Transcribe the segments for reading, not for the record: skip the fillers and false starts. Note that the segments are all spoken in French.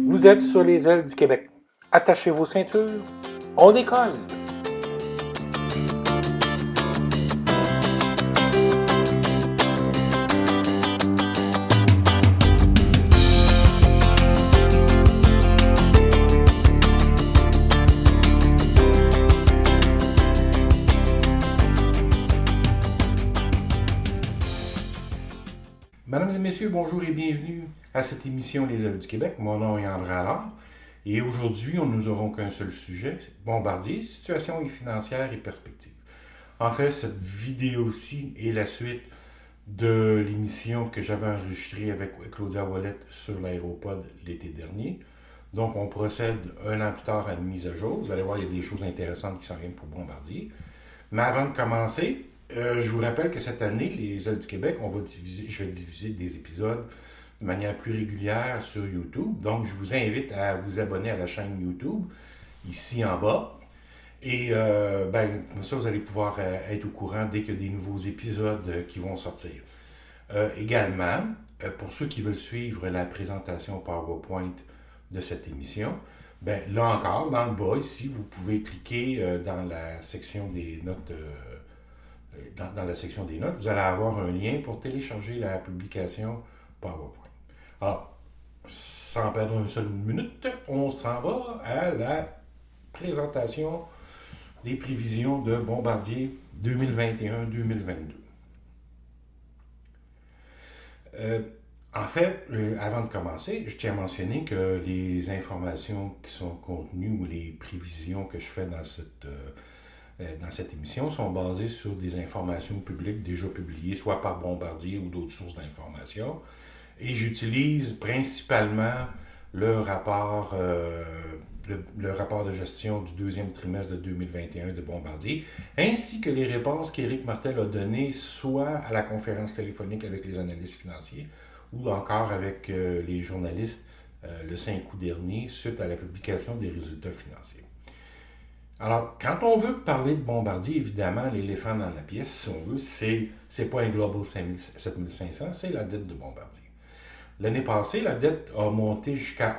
Vous êtes sur les ailes du Québec. Attachez vos ceintures. On décolle! Mesdames et messieurs, bonjour et bienvenue à cette émission Les ailes du Québec. Mon nom est André Allard et aujourd'hui, nous n'aurons qu'un seul sujet, Bombardier, situation financière et perspective. En fait, cette vidéo-ci est la suite de l'émission que j'avais enregistrée avec Claudia Ouellette sur l'Aéropod l'été dernier. Donc, on procède un an plus tard à une mise à jour. Vous allez voir, il y a des choses intéressantes qui s'en viennent pour Bombardier. Mais avant de commencer, je vous rappelle que cette année, les ailes du Québec, je vais diviser des épisodes de manière plus régulière sur YouTube. Donc, je vous invite à vous abonner à la chaîne YouTube, ici en bas. Et comme ça, vous allez pouvoir être au courant dès qu'il y a des nouveaux épisodes qui vont sortir. Également, pour ceux qui veulent suivre la présentation PowerPoint de cette émission, là encore, dans le bas, ici, vous pouvez cliquer dans la section des notes. Dans la section des notes, vous allez avoir un lien pour télécharger la publication PowerPoint. Alors, sans perdre une seule minute, on s'en va à la présentation des prévisions de Bombardier 2021-2022. Avant de commencer, je tiens à mentionner que les informations qui sont contenues ou les prévisions que je fais dans cette émission sont basées sur des informations publiques déjà publiées, soit par Bombardier ou d'autres sources d'informations. Et j'utilise principalement le rapport de gestion du deuxième trimestre de 2021 de Bombardier, ainsi que les réponses qu'Éric Martel a données soit à la conférence téléphonique avec les analystes financiers ou encore avec les journalistes le 5 août dernier suite à la publication des résultats financiers. Alors, quand on veut parler de Bombardier, évidemment, l'éléphant dans la pièce, si on veut, c'est pas un Global 7500, c'est la dette de Bombardier. L'année passée, la dette a monté jusqu'à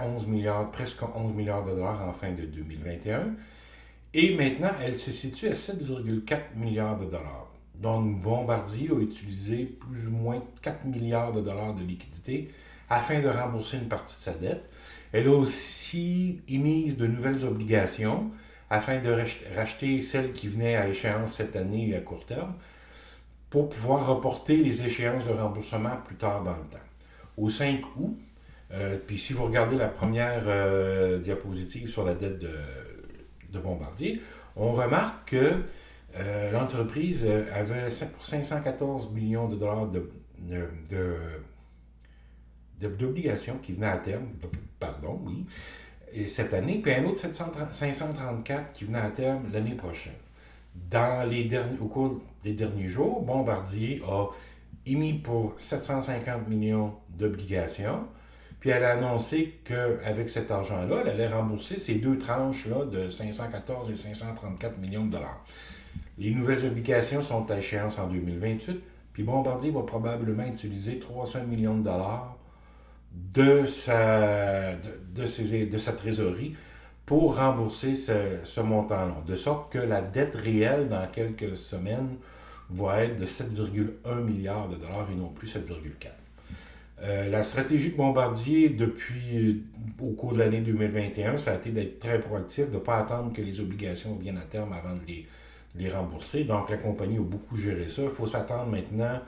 presque 11 milliards de dollars en fin de 2021. Et maintenant, elle se situe à 7,4 milliards de dollars. Donc, Bombardier a utilisé plus ou moins 4 milliards de dollars de liquidités afin de rembourser une partie de sa dette. Elle a aussi émis de nouvelles obligations afin de racheter celles qui venaient à échéance cette année à court terme pour pouvoir reporter les échéances de remboursement plus tard dans le temps. Au 5 août, puis si vous regardez la première diapositive sur la dette de Bombardier, on remarque que l'entreprise avait pour 514 millions de dollars d'obligations qui venaient à terme, et cette année, puis un autre 534 qui venait à terme l'année prochaine. Au cours des derniers jours, Bombardier a émis pour 750 millions d'obligations, puis elle a annoncé qu'avec cet argent-là, elle allait rembourser ces deux tranches-là de 514 et 534 millions de dollars. Les nouvelles obligations sont à échéance en 2028, puis Bombardier va probablement utiliser 300 millions de dollars de sa trésorerie pour rembourser ce montant-là. De sorte que la dette réelle dans quelques semaines va être de 7,1 milliards de dollars et non plus 7,4. La stratégie de Bombardier au cours de l'année 2021, ça a été d'être très proactif, de ne pas attendre que les obligations viennent à terme avant de les rembourser. Donc la compagnie a beaucoup géré ça. Il faut s'attendre maintenant,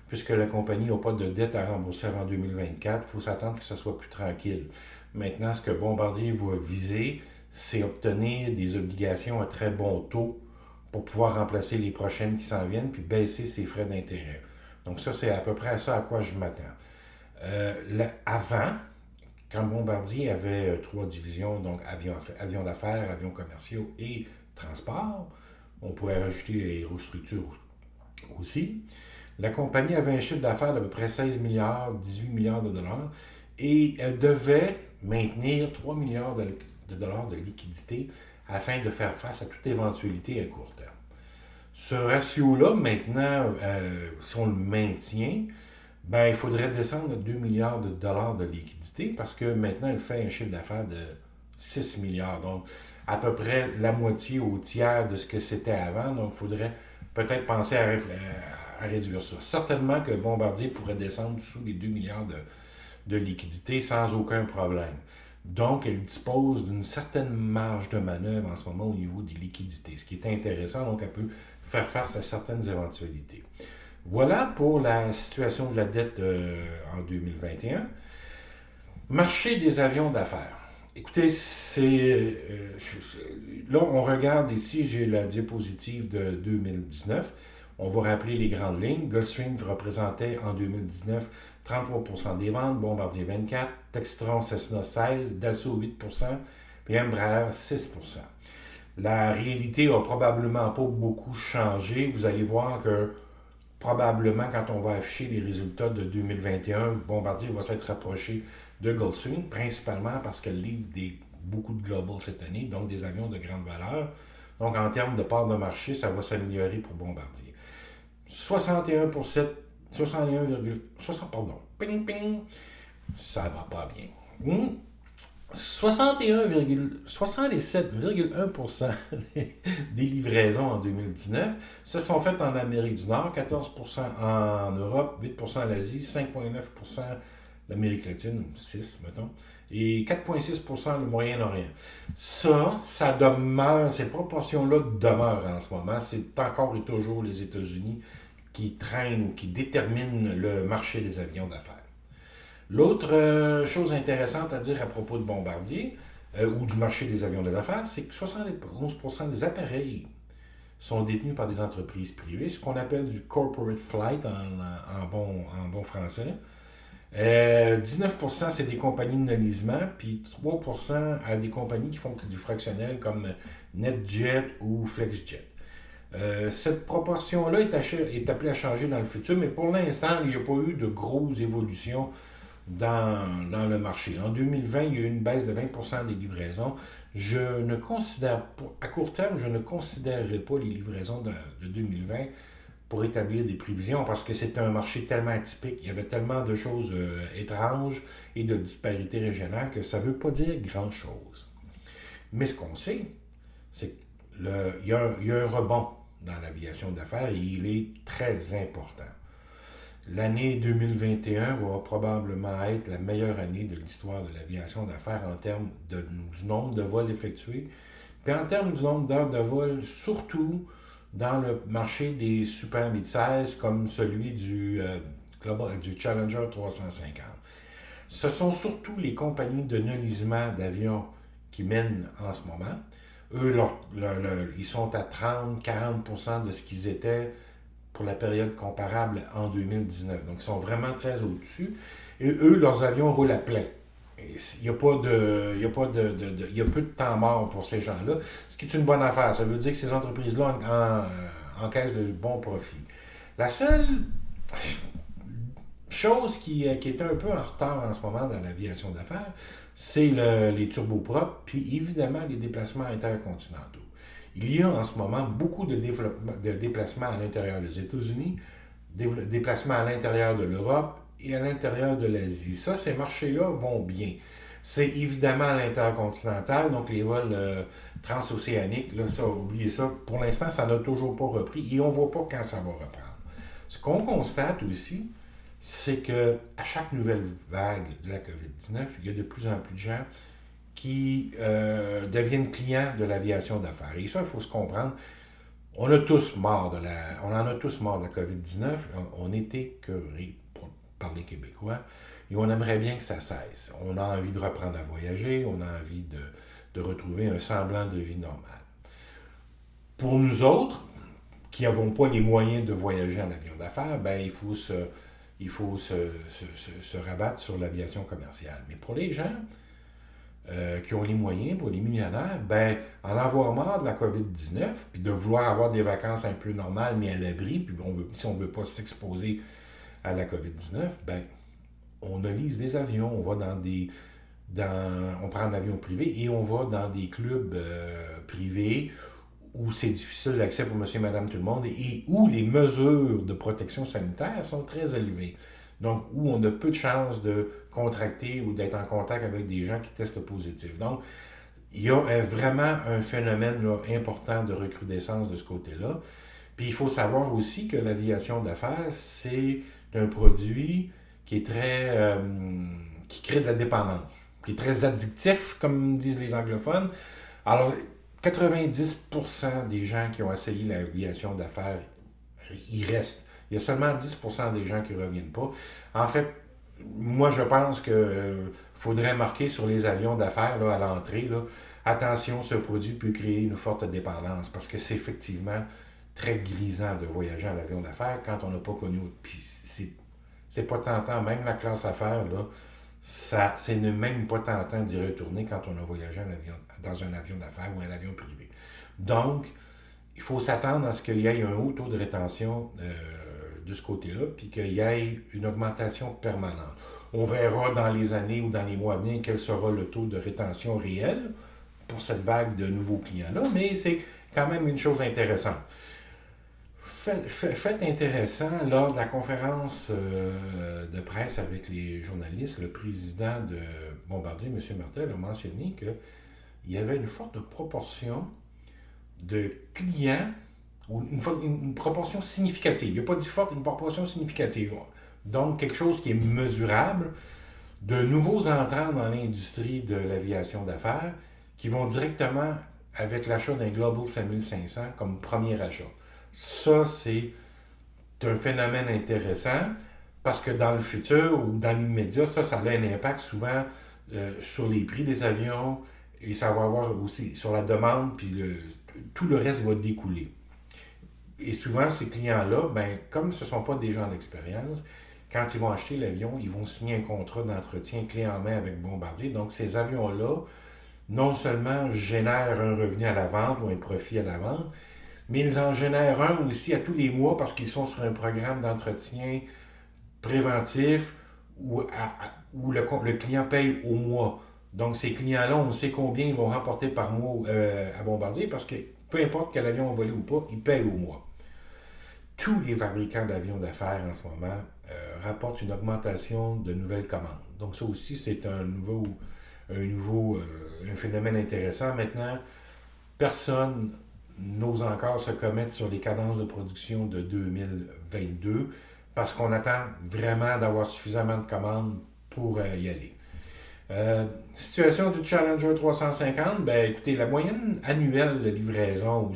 puisque la compagnie n'a pas de dette à rembourser avant 2024, il faut s'attendre que ça soit plus tranquille. Maintenant, ce que Bombardier va viser, c'est obtenir des obligations à très bon taux pour pouvoir remplacer les prochaines qui s'en viennent, puis baisser ses frais d'intérêt. Donc ça, c'est à peu près à ça à quoi je m'attends. Avant, quand Bombardier avait trois divisions, donc avions d'affaires, avions commerciaux et transport, on pourrait rajouter l'aérostructure aussi. La compagnie avait un chiffre d'affaires d'à peu près 16 milliards, 18 milliards de dollars et elle devait maintenir 3 milliards de dollars de liquidité afin de faire face à toute éventualité à court terme. Ce ratio-là, maintenant, si on le maintient, ben, il faudrait descendre de 2 milliards de dollars de liquidité parce que maintenant, elle fait un chiffre d'affaires de 6 milliards. Donc, à peu près la moitié au tiers de ce que c'était avant. Donc, il faudrait peut-être penser à réduire ça. Certainement que Bombardier pourrait descendre sous les 2 milliards de liquidité sans aucun problème. Donc, elle dispose d'une certaine marge de manœuvre en ce moment au niveau des liquidités, ce qui est intéressant. Donc, elle peut faire face à certaines éventualités. Voilà pour la situation de la dette en 2021. Marché des avions d'affaires. Écoutez, là, on regarde ici, j'ai la diapositive de 2019. On va rappeler les grandes lignes. Gulfstream représentait en 2019 33% des ventes, Bombardier 24%, Textron Cessna 16%, Dassault 8%, puis Embraer 6%. La réalité n'a probablement pas beaucoup changé. Vous allez voir que probablement, quand on va afficher les résultats de 2021, Bombardier va s'être rapproché de Gulfstream, principalement parce qu'elle livre beaucoup de Global cette année, donc des avions de grande valeur. Donc, en termes de part de marché, ça va s'améliorer pour Bombardier. 61%, 60, pardon, ping, ping, ça va pas bien. 67,1% des livraisons en 2019 se sont faites en Amérique du Nord, 14% en Europe, 8% en Asie, 5,9% l'Amérique latine, 6 mettons, et 4,6% le Moyen-Orient. Ça demeure, ces proportions-là demeurent en ce moment. C'est encore et toujours les États-Unis qui traînent ou qui déterminent le marché des avions d'affaires. L'autre chose intéressante à dire à propos de Bombardier, ou du marché des avions d'affaires, c'est que 71% des appareils sont détenus par des entreprises privées, ce qu'on appelle du corporate flight en bon français. 19% c'est des compagnies de nolisement, puis 3% à des compagnies qui font du fractionnel comme NetJet ou FlexJet. Cette proportion-là est appelée à changer dans le futur, mais pour l'instant, il n'y a pas eu de grosses évolutions dans le marché. En 2020, il y a eu une baisse de 20% des livraisons. À court terme, je ne considérerai pas les livraisons de 2020 pour établir des prévisions parce que c'est un marché tellement atypique, il y avait tellement de choses étranges et de disparités régionales que ça ne veut pas dire grand-chose. Mais ce qu'on sait, c'est qu'il y a un rebond dans l'aviation d'affaires et il est très important. L'année 2021 va probablement être la meilleure année de l'histoire de l'aviation d'affaires en termes du nombre de vols effectués, puis en termes du nombre d'heures de vol, surtout dans le marché des super mid-size comme celui du Challenger 350. Ce sont surtout les compagnies de nolisement d'avions qui mènent en ce moment. Eux, ils sont à 30-40% de ce qu'ils étaient pour la période comparable en 2019. Donc, ils sont vraiment très au-dessus. Et eux, leurs avions roulent à plein. Il y a peu de temps mort pour ces gens-là, ce qui est une bonne affaire. Ça veut dire que ces entreprises-là encaissent de bons profits. La seule chose qui est un peu en retard en ce moment dans l'aviation d'affaires, c'est les turboprops, puis évidemment les déplacements intercontinentaux. Il y a en ce moment beaucoup de déplacements à l'intérieur des États-Unis, déplacements à l'intérieur de l'Europe et à l'intérieur de l'Asie. Ça, ces marchés-là vont bien. C'est évidemment à l'intercontinental, donc les vols transocéaniques, là, ça, oubliez ça. Pour l'instant, ça n'a toujours pas repris et on ne voit pas quand ça va reprendre. Ce qu'on constate aussi, c'est que à chaque nouvelle vague de la COVID-19, il y a de plus en plus de gens qui deviennent clients de l'aviation d'affaires. Et ça, il faut se comprendre. On en a tous marre de la COVID-19. On est écœurés par les Québécois et on aimerait bien que ça cesse. On a envie de reprendre à voyager, on a envie de retrouver un semblant de vie normale. Pour nous autres, qui n'avons pas les moyens de voyager en avion d'affaires, ben, il faut se rabattre sur l'aviation commerciale. Mais pour les gens qui ont les moyens, pour les millionnaires, ben, en avoir marre de la COVID-19, puis de vouloir avoir des vacances un peu normales, mais à l'abri, puis si on ne veut pas s'exposer à la COVID-19, ben, on lease des avions, on va on prend un avion privé et on va dans des clubs privés où c'est difficile d'accès pour monsieur et madame tout le monde et où les mesures de protection sanitaire sont très élevées. Donc, où on a peu de chances de contracter ou d'être en contact avec des gens qui testent positif. Donc, il y a vraiment un phénomène là, important de recrudescence de ce côté-là. Puis il faut savoir aussi que l'aviation d'affaires, c'est un produit qui est qui crée de la dépendance, qui est très addictif, comme disent les anglophones. Alors, 90% des gens qui ont essayé l'aviation d'affaires, ils restent. Il y a seulement 10% des gens qui ne reviennent pas. En fait, moi, je pense que faudrait marquer sur les avions d'affaires là, à l'entrée, là, attention, ce produit peut créer une forte dépendance parce que c'est effectivement très grisant de voyager en avion d'affaires quand on n'a pas connu. Puis c'est pas tentant, même la classe affaires, là, c'est même pas tentant d'y retourner quand on a voyagé dans un avion d'affaires ou un avion privé. Donc, il faut s'attendre à ce qu'il y ait un haut taux de rétention de ce côté-là, puis qu'il y ait une augmentation permanente. On verra dans les années ou dans les mois à venir quel sera le taux de rétention réel pour cette vague de nouveaux clients-là, mais c'est quand même une chose intéressante. Fait intéressant, lors de la conférence de presse avec les journalistes, le président de Bombardier, M. Martel, a mentionné qu'il y avait une forte proportion de clients, ou une proportion significative. Il n'a pas dit forte, une proportion significative. Donc, quelque chose qui est mesurable, de nouveaux entrants dans l'industrie de l'aviation d'affaires qui vont directement avec l'achat d'un Global 5500 comme premier achat. Ça, c'est un phénomène intéressant parce que dans le futur ou dans l'immédiat, ça a un impact souvent sur les prix des avions et ça va avoir aussi sur la demande, puis tout le reste va découler. Et souvent, ces clients-là, ben, comme ce ne sont pas des gens d'expérience, quand ils vont acheter l'avion, ils vont signer un contrat d'entretien clé en main avec Bombardier. Donc, ces avions-là, non seulement génèrent un revenu à la vente ou un profit à la vente, mais ils en génèrent un aussi à tous les mois parce qu'ils sont sur un programme d'entretien préventif où le client paye au mois. Donc, ces clients-là, on sait combien ils vont rapporter par mois à Bombardier parce que peu importe quel avion on volé ou pas, ils payent au mois. Tous les fabricants d'avions d'affaires en ce moment rapportent une augmentation de nouvelles commandes. Donc, ça aussi, c'est un phénomène intéressant. Maintenant, personne n'ose encore se commettre sur les cadences de production de 2022 parce qu'on attend vraiment d'avoir suffisamment de commandes pour y aller. Situation du Challenger 350, ben écoutez, la moyenne annuelle de livraison ou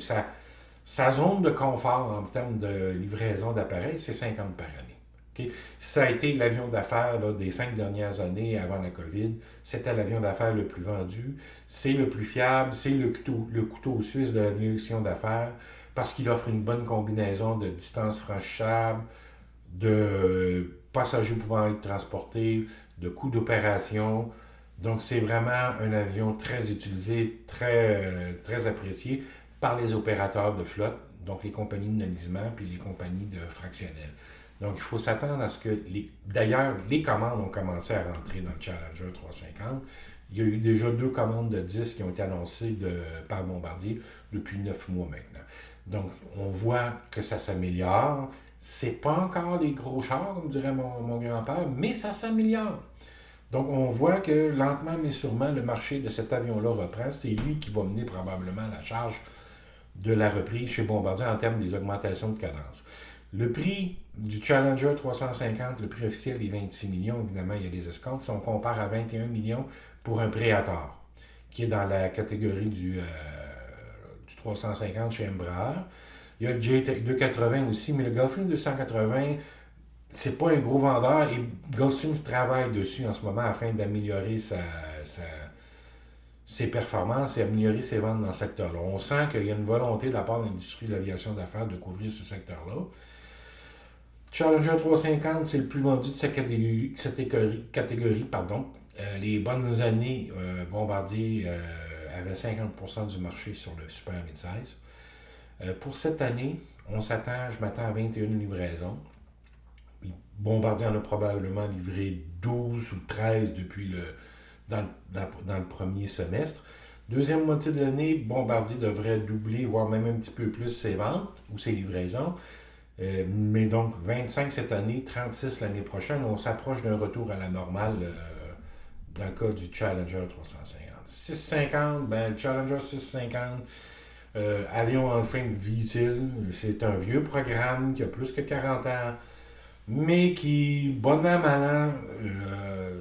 sa zone de confort en termes de livraison d'appareils, c'est 50 par année. Okay? Ça a été l'avion d'affaires là, des 5 dernières années avant la COVID. C'était l'avion d'affaires le plus vendu. C'est le plus fiable. C'est le couteau suisse de l'aviation d'affaires parce qu'il offre une bonne combinaison de distance franchissable, de passagers pouvant être transportés, de coûts d'opération. Donc, c'est vraiment un avion très utilisé, très apprécié par les opérateurs de flotte, donc les compagnies de navigement puis les compagnies de fractionnels. Donc, il faut s'attendre à ce que... D'ailleurs, les commandes ont commencé à rentrer dans le Challenger 350. Il y a eu déjà 2 commandes de 10 qui ont été annoncées par Bombardier depuis 9 mois maintenant. Donc, on voit que ça s'améliore. C'est pas encore les gros chars, comme dirait mon grand-père, mais ça s'améliore. Donc, on voit que lentement mais sûrement, le marché de cet avion-là reprend. C'est lui qui va mener probablement la charge de la reprise chez Bombardier en termes des augmentations de cadence. Le prix du Challenger 350, le prix officiel est 26 millions. Évidemment, il y a des escomptes. Si on compare à 21 millions pour un Préator, qui est dans la catégorie du 350 chez Embraer. Il y a le J280 aussi, mais le Gulfstream 280, c'est pas un gros vendeur et Gulfstream travaille dessus en ce moment afin d'améliorer ses performances et améliorer ses ventes dans ce secteur-là. On sent qu'il y a une volonté de la part de l'industrie de l'aviation d'affaires de couvrir ce secteur-là. Challenger 350, c'est le plus vendu de cette catégorie. Les bonnes années, Bombardier avait 50% du marché sur le super mid-size. Pour cette année, je m'attends à 21 livraisons. Bombardier en a probablement livré 12 ou 13 dans le premier semestre. Deuxième moitié de l'année, Bombardier devrait doubler, voire même un petit peu plus ses ventes ou ses livraisons. Mais donc 25 cette année, 36 l'année prochaine, on s'approche d'un retour à la normale dans le cas du Challenger 350. 650, ben le Challenger 650, avion en fin de vie utile, c'est un vieux programme qui a plus que 40 ans, mais qui, bon an, mal an,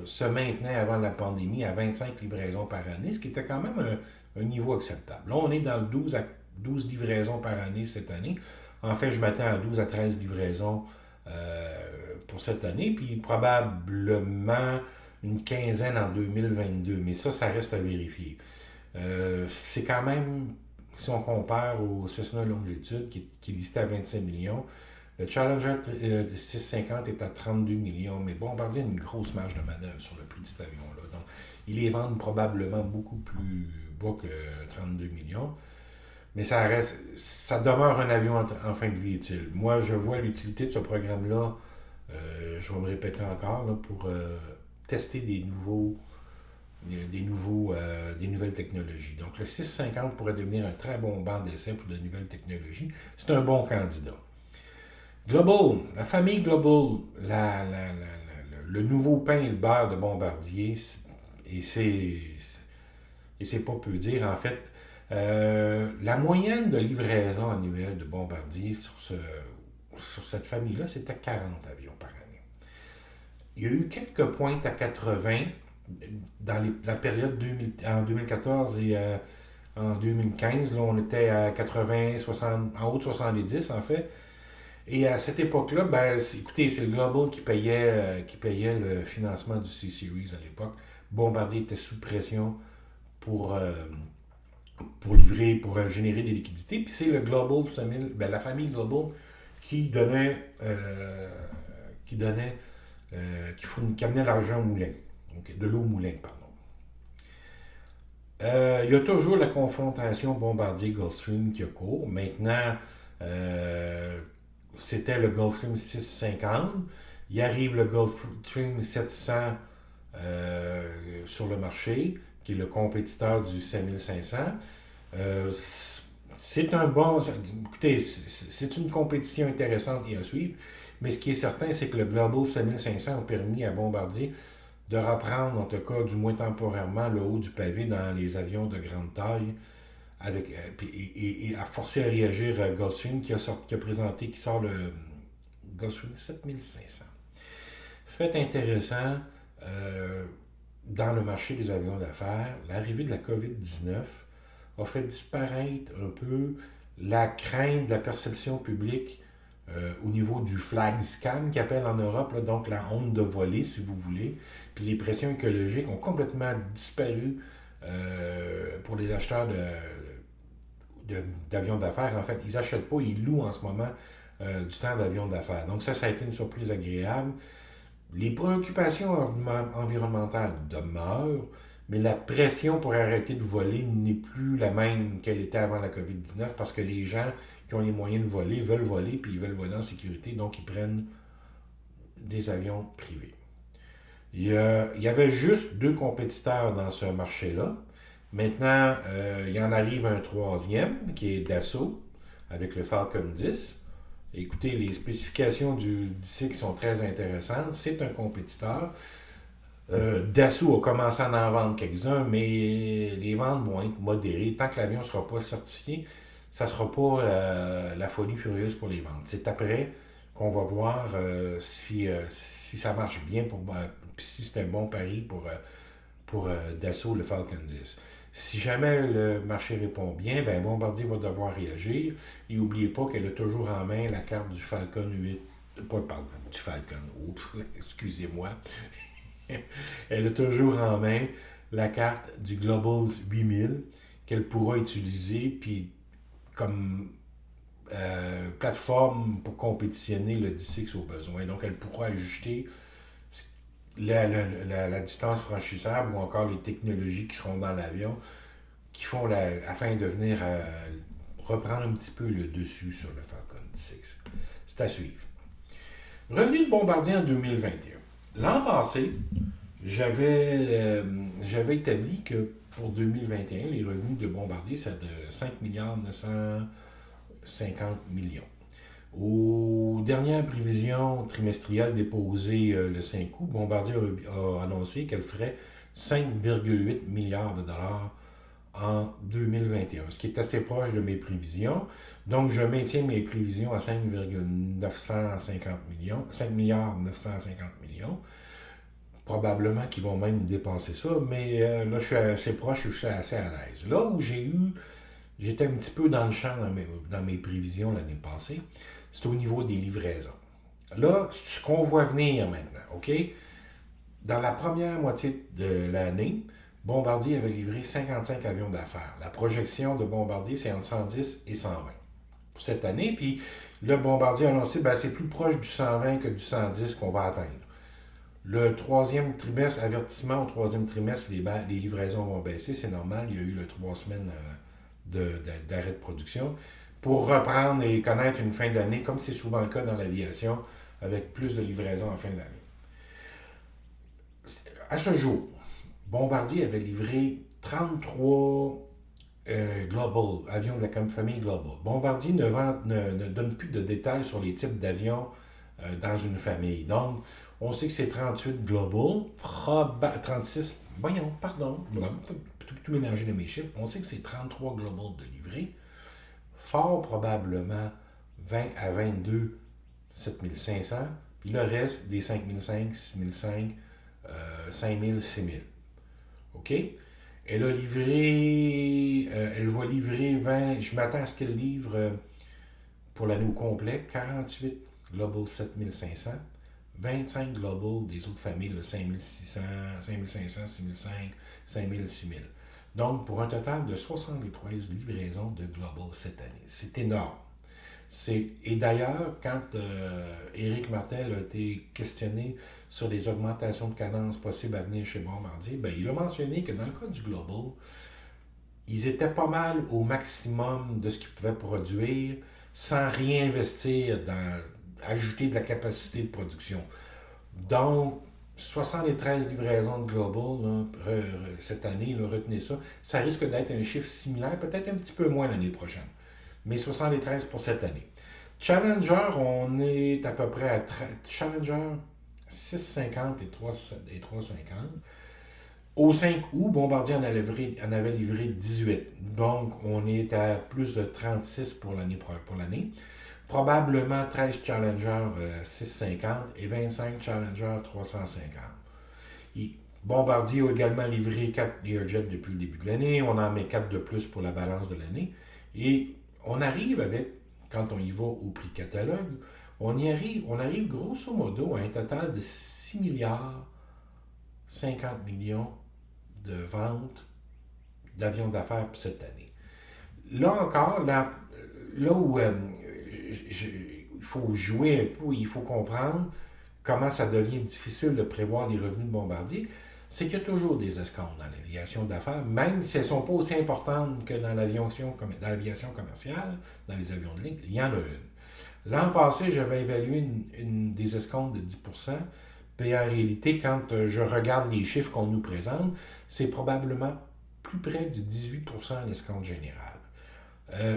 se maintenait avant la pandémie à 25 livraisons par année, ce qui était quand même un niveau acceptable. Là, on est dans le 12 livraisons par année cette année. En fait, je m'attends à 12 à 13 livraisons pour cette année, puis probablement une quinzaine en 2022, mais ça reste à vérifier. C'est quand même, si on compare au Cessna Longitude, qui est listé à 25 millions, le Challenger 650 est à 32 millions, mais Bombardier a une grosse marge de manœuvre sur le prix de cet avion-là. Donc, ils les vendent probablement beaucoup plus bas que 32 millions. Mais ça demeure un avion en fin de vie utile. Moi, je vois l'utilité de ce programme-là, je vais me répéter encore, là, pour tester des nouvelles technologies. Donc, le 650 pourrait devenir un très bon banc d'essai pour de nouvelles technologies. C'est un bon candidat. Global, la famille Global, le nouveau pain et le beurre de Bombardier, et c'est pas peu dire, en fait, la moyenne de livraison annuelle de Bombardier sur cette famille-là, c'était 40 avions par année. Il y a eu quelques pointes à 80 dans la période en 2014 et en 2015. Là, on était à 80, 60, en haut de 70 en fait. Et à cette époque-là, écoutez, c'est le Global qui payait le financement du C-Series à l'époque. Bombardier était sous pression pour, euh, pour livrer, pour générer des liquidités. Puis c'est le Global 5000, la famille Global qui donnait, qui amenait l'argent au moulin. Donc, de l'eau au moulin, pardon. Il y a toujours la confrontation Bombardier-Gulfstream qui a cours. Maintenant, c'était le Gulfstream 650. Il arrive le Gulfstream 700 sur le marché, qui est le compétiteur du 5500. C'est un bon. Écoutez, c'est une compétition intéressante et à suivre, mais ce qui est certain, c'est que le Global 5500 a permis à Bombardier de reprendre, en tout cas, du moins temporairement, le haut du pavé dans les avions de grande taille, et à forcer à réagir Gulfstream qui sort le Gulfstream 7500. Fait intéressant, dans le marché des avions d'affaires, l'arrivée de la COVID-19 a fait disparaître un peu la crainte de la perception publique au niveau du flag scan qu'ils appellent en Europe, là, donc la honte de voler, si vous voulez. Puis les pressions écologiques ont complètement disparu pour les acheteurs d'avions d'affaires. En fait, ils n'achètent pas, ils louent en ce moment du temps d'avions d'affaires. Donc ça a été une surprise agréable. Les préoccupations environnementales demeurent, mais la pression pour arrêter de voler n'est plus la même qu'elle était avant la COVID-19 parce que les gens qui ont les moyens de voler veulent voler puis ils veulent voler en sécurité, donc ils prennent des avions privés. Il y avait juste deux compétiteurs dans ce marché-là. Maintenant, il y en arrive un troisième qui est Dassault avec le Falcon 10. Écoutez, les spécifications du DICIC sont très intéressantes. C'est un compétiteur. Dassault a commencé à en vendre quelques-uns, mais les ventes vont être modérées. Tant que l'avion ne sera pas certifié, ça ne sera pas la folie furieuse pour les ventes. C'est après qu'on va voir si ça marche bien, puis si c'est un bon pari pour Dassault, le Falcon 10. Si jamais le marché répond bien, Bombardier va devoir réagir. Et n'oubliez pas qu'elle a toujours en main la carte du Falcon 8. Pardon, du Falcon. Oups, excusez-moi. Elle a toujours en main la carte du Global 8000 qu'elle pourra utiliser puis comme plateforme pour compétitionner le D6 au besoin. Donc, elle pourra ajuster la distance franchissable ou encore les technologies qui seront dans l'avion afin de venir reprendre un petit peu le dessus sur le Falcon 10. C'est à suivre. Revenu de Bombardier en 2021. L'an passé, j'avais établi que pour 2021, les revenus de Bombardier, c'est de 5 950 millions. Aux dernières prévisions trimestrielles déposées le 5 août, Bombardier a annoncé qu'elle ferait 5,8 milliards de dollars en 2021, ce qui est assez proche de mes prévisions. Donc, je maintiens mes prévisions à 5,950 millions, 5 milliards 950 millions. Probablement qu'ils vont même dépasser ça, mais là, je suis assez proche, je suis assez à l'aise. Là où j'étais un petit peu dans le champ dans mes prévisions l'année passée, c'est au niveau des livraisons. Là, ce qu'on voit venir maintenant, OK? Dans la première moitié de l'année, Bombardier avait livré 55 avions d'affaires. La projection de Bombardier, c'est entre 110 et 120 pour cette année. Puis le Bombardier a annoncé que c'est plus proche du 120 que du 110 qu'on va atteindre. Le troisième trimestre, avertissement au troisième trimestre, les livraisons vont baisser, c'est normal. Il y a eu 3 semaines d'arrêt de production pour reprendre et connaître une fin d'année, comme c'est souvent le cas dans l'aviation, avec plus de livraisons en fin d'année. À ce jour, Bombardier avait livré 33 Global, avions de la famille Global. Bombardier ne donne plus de détails sur les types d'avions dans une famille. Donc, on sait que c'est 38 Global, 36, voyons, pardon, tout mélanger de mes chiffres. On sait que c'est 33 Global de livrés, fort probablement 20 à 22 7500, puis le reste des 5005, 6005, 5000, 6000. OK? Elle va livrer 20, je m'attends à ce qu'elle livre pour l'année au complet, 48 Global 7500, 25 Global des autres familles, 5600, 5500, 6005, 5000, 6000. Donc, pour un total de 73 livraisons de Global cette année. C'est énorme. Et d'ailleurs, quand Éric Martel a été questionné sur les augmentations de cadence possibles à venir chez Bombardier, il a mentionné que dans le cas du Global, ils étaient pas mal au maximum de ce qu'ils pouvaient produire sans réinvestir dans ajouter de la capacité de production. Donc, 73 livraisons de Global cette année, retenez ça, ça risque d'être un chiffre similaire, peut-être un petit peu moins l'année prochaine, mais 73 pour cette année. Challenger, on est à peu près à Challenger 6,50 et 3,50. Au 5 août, Bombardier en avait livré 18. Donc, on est à plus de 36 pour l'année. Probablement 13 Challenger 650 et 25 Challenger 350. Bombardier a également livré 4 Learjet depuis le début de l'année. On en met 4 de plus pour la balance de l'année. Et on arrive quand on y va au prix catalogue, on arrive grosso modo à un total de 6 milliards 50 millions de ventes d'avions d'affaires pour cette année. Là encore, là où il faut jouer un peu, il faut comprendre comment ça devient difficile de prévoir les revenus de Bombardier, c'est qu'il y a toujours des escomptes dans l'aviation d'affaires, même si elles ne sont pas aussi importantes que dans l'aviation commerciale, dans les avions de ligne, il y en a une. L'an passé, j'avais évalué des escomptes de 10%, puis en réalité, quand je regarde les chiffres qu'on nous présente, c'est probablement plus près du 18% l'escompte général.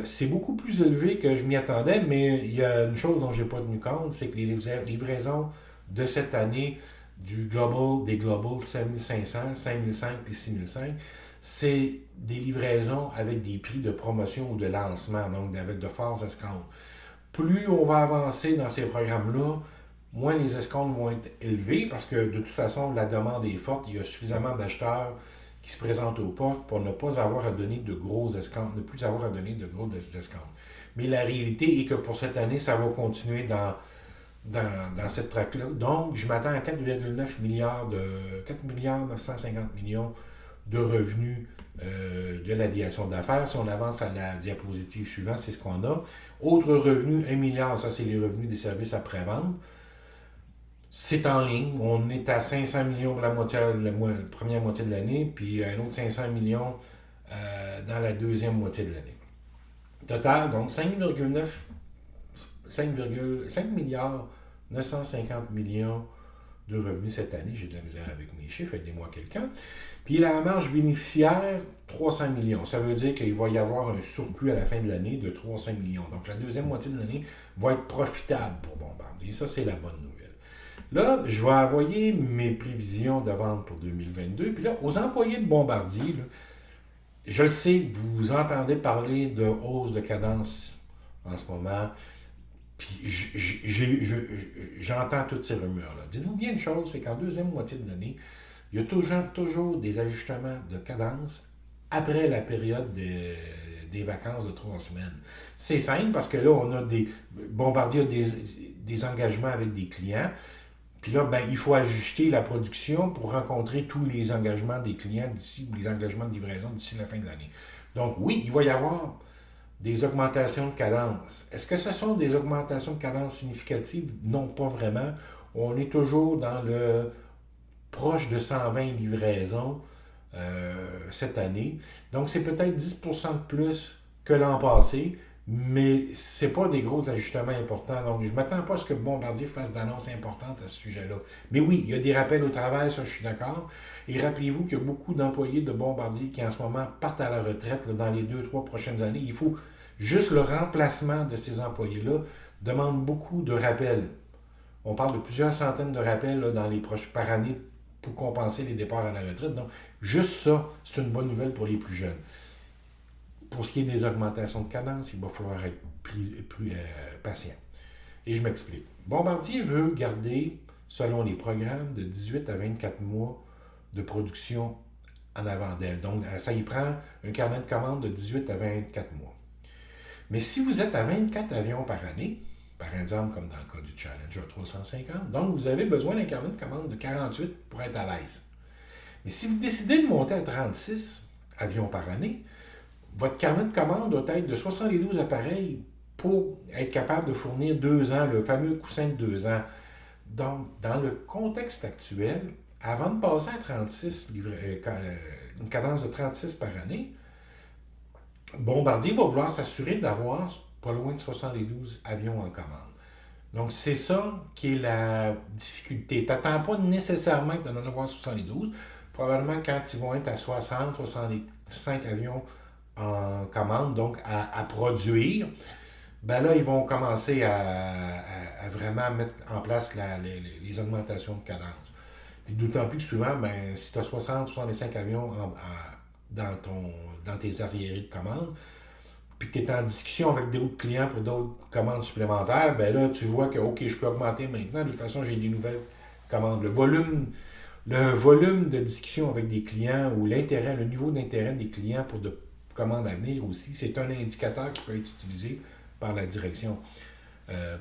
C'est beaucoup plus élevé que je m'y attendais, mais il y a une chose dont je n'ai pas tenu compte, c'est que les livraisons de cette année des Global 5500, 5005 et 6005, c'est des livraisons avec des prix de promotion ou de lancement, donc avec de forts escomptes. Plus on va avancer dans ces programmes-là, moins les escomptes vont être élevés parce que de toute façon, la demande est forte. Il y a suffisamment d'acheteurs qui se présentent aux portes pour ne pas avoir à donner de gros escomptes, ne plus avoir à donner de gros escomptes. Mais la réalité est que pour cette année, ça va continuer dans cette traque-là. Donc, je m'attends à 4,9 milliards 4 milliards 950 millions de revenus de l'aviation d'affaires. Si on avance à la diapositive suivante, c'est ce qu'on a. Autre revenu, 1 milliard, ça c'est les revenus des services après-vente. C'est en ligne. On est à 500 millions pour la première moitié de l'année, puis un autre 500 millions dans la deuxième moitié de l'année. Total, donc 5 milliards 950 millions de revenus cette année. J'ai de la misère avec mes chiffres, aidez-moi quelqu'un. Puis la marge bénéficiaire, 300 millions. Ça veut dire qu'il va y avoir un surplus à la fin de l'année de 300 millions. Donc la deuxième moitié de l'année va être profitable pour Bombardier. Ça, c'est la bonne nouvelle. Là, je vais envoyer mes prévisions de vente pour 2022. Puis là, aux employés de Bombardier, là, je le sais, vous entendez parler de hausse de cadence en ce moment. Puis j'entends toutes ces rumeurs-là. Dites-vous bien une chose, c'est qu'en deuxième moitié de l'année, il y a toujours des ajustements de cadence après la période des vacances de 3 semaines. C'est simple parce que là, on a Bombardier a des engagements avec des clients. Puis là, il faut ajuster la production pour rencontrer tous les engagements des clients d'ici, ou les engagements de livraison d'ici la fin de l'année. Donc oui, il va y avoir des augmentations de cadence. Est-ce que ce sont des augmentations de cadence significatives? Non, pas vraiment. On est toujours dans le proche de 120 livraisons cette année. Donc c'est peut-être 10% de plus que l'an passé, mais c'est pas des gros ajustements importants. Donc je ne m'attends pas à ce que Bombardier fasse d'annonces importantes à ce sujet-là. Mais oui, il y a des rappels au travail, ça je suis d'accord. Et rappelez-vous qu'il y a beaucoup d'employés de Bombardier qui en ce moment partent à la retraite là, dans les 2-3 prochaines années. Il faut juste le remplacement de ces employés-là demande beaucoup de rappels. On parle de plusieurs centaines de rappels là, par année pour compenser les départs à la retraite. Donc, juste ça, c'est une bonne nouvelle pour les plus jeunes. Pour ce qui est des augmentations de cadence, il va falloir être patient. Et je m'explique. Bombardier veut garder, selon les programmes, de 18 à 24 mois de production en avant d'elle. Donc, ça y prend un carnet de commandes de 18 à 24 mois. Mais si vous êtes à 24 avions par année, par exemple, comme dans le cas du Challenger 350, donc vous avez besoin d'un carnet de commande de 48 pour être à l'aise. Mais si vous décidez de monter à 36 avions par année, votre carnet de commande doit être de 72 appareils pour être capable de fournir 2 ans, le fameux coussin de 2 ans. Donc, dans le contexte actuel, avant de passer à 36, une cadence de 36 par année, Bombardier va vouloir s'assurer d'avoir pas loin de 72 avions en commande. Donc, c'est ça qui est la difficulté. Tu n'attends pas nécessairement que tu en avoir 72. Probablement quand ils vont être à 60, 65 avions en commande, donc à produire, là, ils vont commencer à vraiment mettre en place les augmentations de cadence. Puis d'autant plus que souvent, si tu as 60, 65 avions dans tes arriérés de commande, puis que tu es en discussion avec d'autres clients pour d'autres commandes supplémentaires, là, tu vois que, OK, je peux augmenter maintenant. De toute façon, j'ai des nouvelles commandes. Le volume de discussion avec des clients ou le niveau d'intérêt des clients pour de commandes à venir aussi, c'est un indicateur qui peut être utilisé par la direction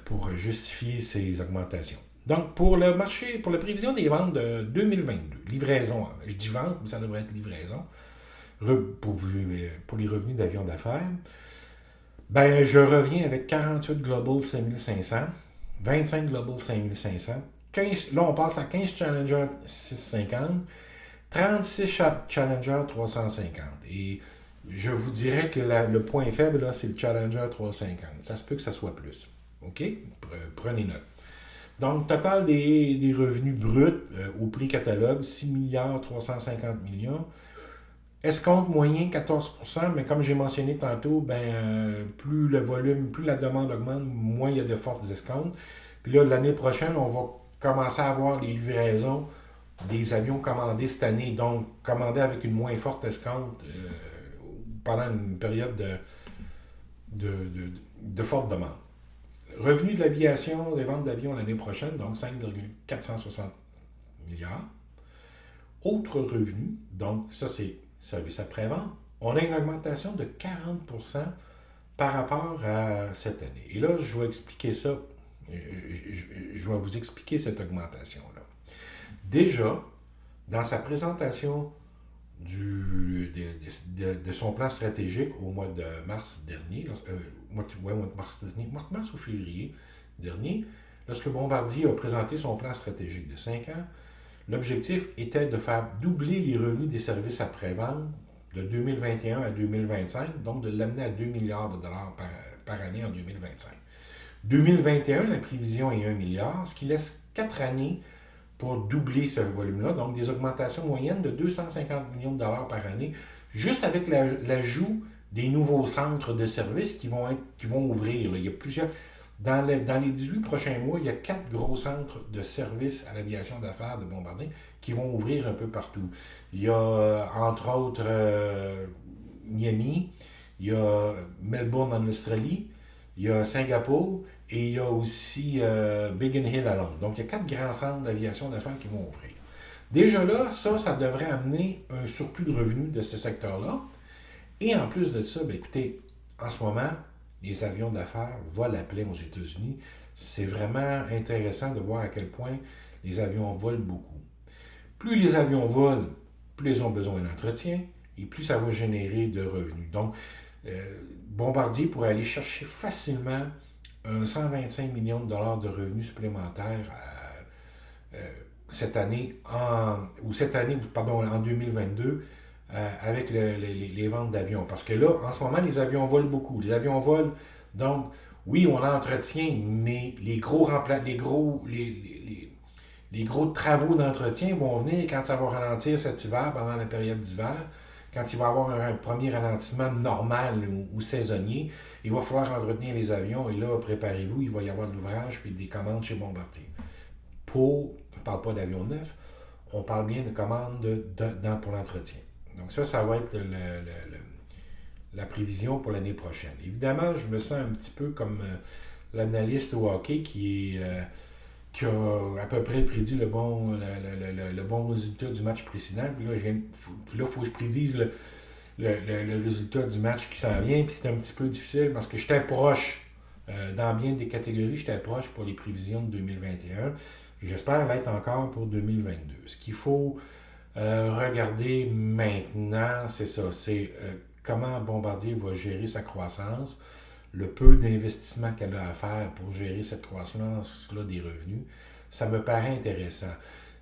pour justifier ces augmentations. Donc, pour le marché, pour la prévision des ventes de 2022, livraison, je dis vente, mais ça devrait être livraison, pour les revenus d'avion d'affaires, je reviens avec 48 Global 5500, 25 Global 5500, 15, là on passe à 15 Challenger 650, 36 Challenger 350. Et je vous dirais que le point faible, là, c'est le Challenger 350. Ça se peut que ça soit plus. OK? Prenez note. Donc, total des revenus bruts au prix catalogue, 6 milliards 350 millions. Escompte moyen 14%, mais comme j'ai mentionné tantôt, plus le volume, plus la demande augmente, moins il y a de fortes escomptes. Puis là, l'année prochaine, on va commencer à avoir les livraisons des avions commandés cette année, donc commandés avec une moins forte escompte pendant une période de forte demande. Revenu de l'aviation, des ventes d'avions l'année prochaine, donc 5,460 milliards. Autres revenus, donc ça c'est service après-vente, on a une augmentation de 40% par rapport à cette année. Et là, je vais expliquer ça. Je vais vous expliquer cette augmentation-là. Déjà, dans sa présentation de son plan stratégique au mois de mars dernier, mois de mars ou février dernier, lorsque Bombardier a présenté son plan stratégique de 5 ans, l'objectif était de faire doubler les revenus des services après-vente de 2021 à 2025, donc de l'amener à 2 milliards de dollars par année en 2025. 2021, la prévision est 1 milliard, ce qui laisse 4 années pour doubler ce volume-là. Donc, des augmentations moyennes de 250 millions de dollars par année, juste avec l'ajout des nouveaux centres de services qui vont ouvrir. Là. Il y a plusieurs. Dans les 18 prochains mois, il y a 4 gros centres de services à l'aviation d'affaires de Bombardier qui vont ouvrir un peu partout. Il y a, entre autres, Miami, il y a Melbourne en Australie, il y a Singapour et il y a aussi Biggin Hill à Londres. Donc, il y a 4 grands centres d'aviation d'affaires qui vont ouvrir. Déjà là, ça devrait amener un surplus de revenus de ce secteur-là. Et en plus de ça, bien, écoutez, en ce moment, les avions d'affaires volent à plein aux États-Unis. C'est vraiment intéressant de voir à quel point les avions volent beaucoup. Plus les avions volent, plus ils ont besoin d'entretien et plus ça va générer de revenus. Donc, Bombardier pourrait aller chercher facilement 125 millions de dollars de revenus supplémentaires cette année, en 2022, avec les ventes d'avions. Parce que là, en ce moment, les avions volent beaucoup. Les avions volent, donc, oui, on entretient, mais les gros travaux d'entretien vont venir quand ça va ralentir cet hiver, pendant la période d'hiver. Quand il va y avoir un premier ralentissement normal ou saisonnier, il va falloir entretenir les avions. Et là, préparez-vous, il va y avoir de l'ouvrage puis des commandes chez Bombardier. On ne parle pas d'avions neufs, on parle bien de commandes pour l'entretien. Donc ça va être la prévision pour l'année prochaine. Évidemment, je me sens un petit peu comme l'analyste au hockey qui a à peu près prédit le bon résultat du match précédent. Puis là, il faut que je prédise le résultat du match qui s'en vient. Puis c'est un petit peu difficile parce que j'étais proche. Dans bien des catégories, j'étais proche pour les prévisions de 2021. J'espère l'être encore pour 2022. Ce qu'il faut regarder maintenant, c'est ça. C'est comment Bombardier va gérer sa croissance, le peu d'investissement qu'elle a à faire pour gérer cette croissance-là des revenus. Ça me paraît intéressant.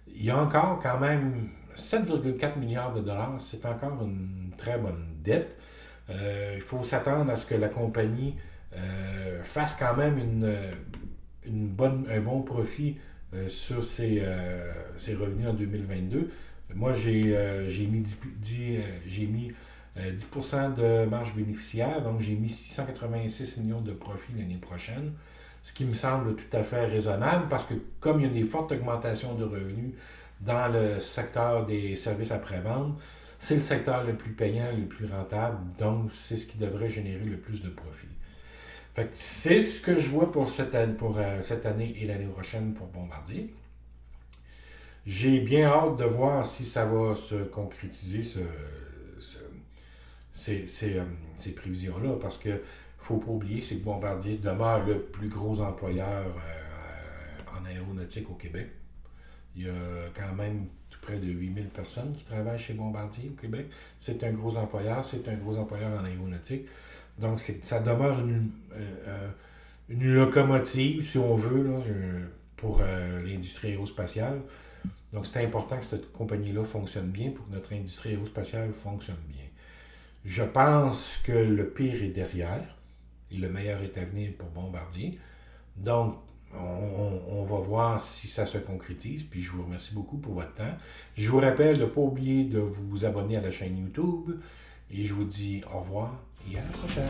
Il y a encore quand même 7,4 milliards de dollars. C'est encore une très bonne dette. Il faut s'attendre à ce que la compagnie fasse quand même un bon profit sur ses revenus en 2022. Moi, j'ai mis 10% de marge bénéficiaire, donc j'ai mis 686 millions de profit l'année prochaine, ce qui me semble tout à fait raisonnable parce que comme il y a des fortes augmentations de revenus dans le secteur des services après-vente, c'est le secteur le plus payant, le plus rentable, donc c'est ce qui devrait générer le plus de profit. Fait que c'est ce que je vois pour cette année et l'année prochaine pour Bombardier. J'ai bien hâte de voir si ça va se concrétiser, ces prévisions-là, parce que faut pas oublier, c'est que Bombardier demeure le plus gros employeur en aéronautique au Québec. Il y a quand même tout près de 8000 personnes qui travaillent chez Bombardier au Québec. C'est un gros employeur en aéronautique. Donc, ça demeure une locomotive, si on veut, là, pour l'industrie aérospatiale. Donc, c'est important que cette compagnie-là fonctionne bien pour que notre industrie aérospatiale fonctionne bien. Je pense que le pire est derrière et le meilleur est à venir pour Bombardier. Donc, on va voir si ça se concrétise. Puis, je vous remercie beaucoup pour votre temps. Je vous rappelle de ne pas oublier de vous abonner à la chaîne YouTube. Et je vous dis au revoir et à la prochaine.